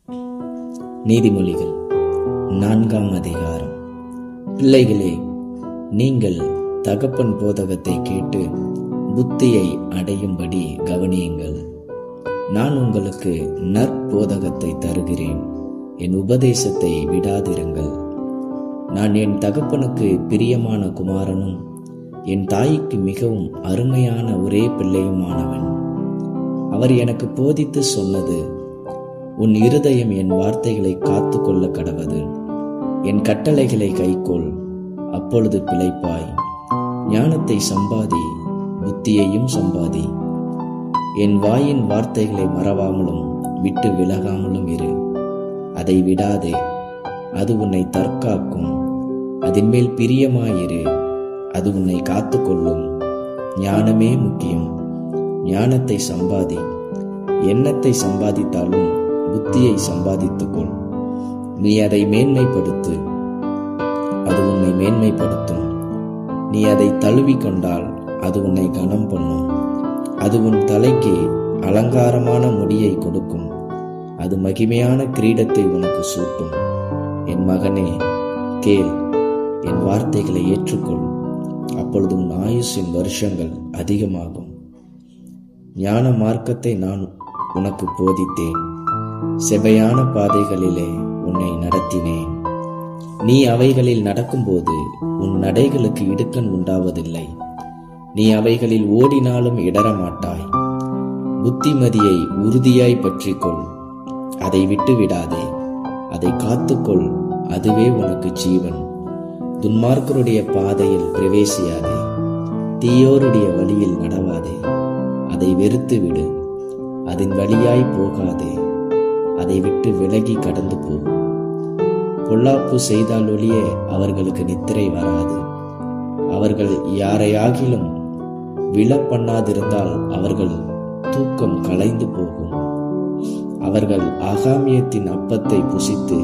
நீதிமொழிகள் 4ஆம் அதிகாரம். பிள்ளைகளே, நீங்கள் தகப்பன் போதகத்தை கேட்டு புத்தியை அடையும்படி கவனியுங்கள். நான் உங்களுக்கு நற்போதகத்தை தருகிறேன், என் உபதேசத்தை விடாதிருங்கள். நான் என் தகப்பனுக்கு பிரியமான குமாரனும் என் தாய்க்கு மிகவும் அருமையான ஒரே பிள்ளையுமானவன். அவர் எனக்கு போதித்து சொன்னது, உன் இருதயம் என் வார்த்தைகளை காத்து கொள்ள கடவது, என் கட்டளைகளை கைக்கொள், அப்பொழுது பிழைப்பாய். ஞானத்தை சம்பாதி, புத்தியையும் சம்பாதி. என் வாயின் வார்த்தைகளை மறவாமலும் விட்டு விலகாமலும் இரு. அதை விடாதே, அது உன்னை தற்காக்கும். அதன் மேல் பிரியமாயிரு, அது உன்னை காத்து கொள்ளும். ஞானமே முக்கியம். ஞானத்தை சம்பாதி. எண்ணத்தை சம்பாதித்தாலும் புத்தியை சம்பாதித்துக்கொள். நீ அதை மேன்மைப்படுத்து, அது உன்னை மேன்மைப்படுத்தும். நீ அதை தழுவிக்கொண்டால் அது உன்னை கனம் பண்ணும். அது உன் தலைக்கு அலங்காரமான முடியை கொடுக்கும். அது மகிமையான கிரீடத்தை உனக்கு சூட்டும். என் மகனே, கேள், என் வார்த்தைகளை ஏற்றுக்கொள். அப்பொழுது உன் ஆயுசின் வருஷங்கள் அதிகமாகும். ஞான மார்க்கத்தை நான் உனக்கு போதித்தேன், செவையான பாதைகளிலே உன்னை நடத்தினேன். நீ அவைகளில் நடக்கும்போது உன் நடைகளுக்கு இடுக்கண் உண்டாவதில்லை. நீ அவைகளில் ஓடினாலும் இடரமாட்டாய். புத்திமதியை உறுதியாய் பற்றிக்கொள், அதை விட்டு விடாதே. அதை காத்துக்கொள், அதுவே உனக்கு ஜீவன். துன்மார்க்கருடைய பாதையில் பிரவேசியாதே, தீயோருடைய வழியில் நடவாதே. அதை வெறுத்து விடு, அதன் வழியாய் போகாதே. அதை விட்டு விலகி கடந்து போ. பொல்லாப்பு செய்தால் ஒழிய அவர்களுக்கு நித்திரை வராது. அவர்கள் யாரையாகிலும் விழ பண்ணாதிருந்தால் அவர்கள் தூக்கம் கலைந்து போகும். அவர்கள் ஆகாமியத்தின் அப்பத்தை புசித்து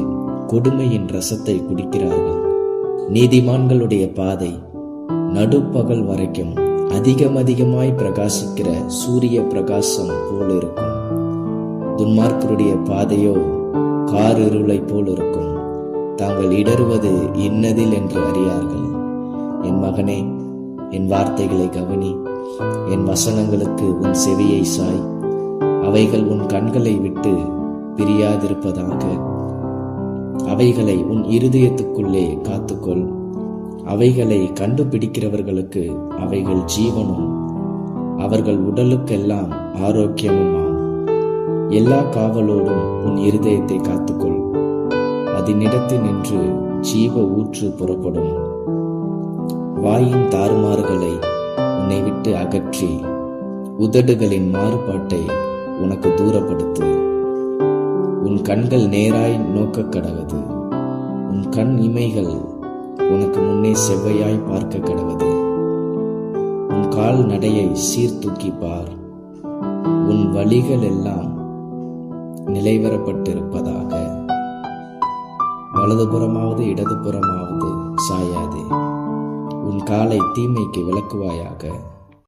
கொடுமையின் ரசத்தை குடிக்கிறார்கள். நீதிமான்களுடைய பாதை நடுப்பகல் வரைக்கும் அதிகமாய் பிரகாசிக்கிற சூரிய பிரகாசம் போல் இருக்கும். துன்மார்க்கருடைய பாதையோ காரிருளை போல் இருக்கும். தாங்கள் இடறுவது இன்னதில் என்று அறியார்கள். என் மகனே, என் வார்த்தைகளை கவனி. என் வசனங்களுக்கு உன் செவியை சாய். அவைகள் உன் கண்களை விட்டு பிரியாதிருப்பதாக. அவைகளை உன் இருதயத்துக்குள்ளே காத்துக்கொள். அவைகளை கண்டுபிடிக்கிறவர்களுக்கு அவைகள் ஜீவனும் அவர்கள் உடலுக்கெல்லாம் ஆரோக்கியமுமாம். எல்லா காவலோடும் உன் இருதயத்தை காத்துக்கொள். அதனிடத்தில் நின்று ஜீவ ஊற்று புறப்படும். வாயின் தாறுமாறுகளை உன்னை விட்டு அகற்றி உதடுகளின் மாறுபாட்டை உனக்கு தூரப்படுத்து. உன் கண்கள் நேராய் நோக்க கடவது. உன் கண் இமைகள் உனக்கு முன்னே செவ்வையாய் பார்க்க கடவது. உன் கால் நடையை சீர்தூக்கி பார். உன் வழிகள் எல்லாம் நிலைவரப்பட்டிருப்பதாக. வலதுபுறமாவது இடதுபுறமாவது சாயாதே. உன் காலை தீமைக்கு விலக்குவாயாக.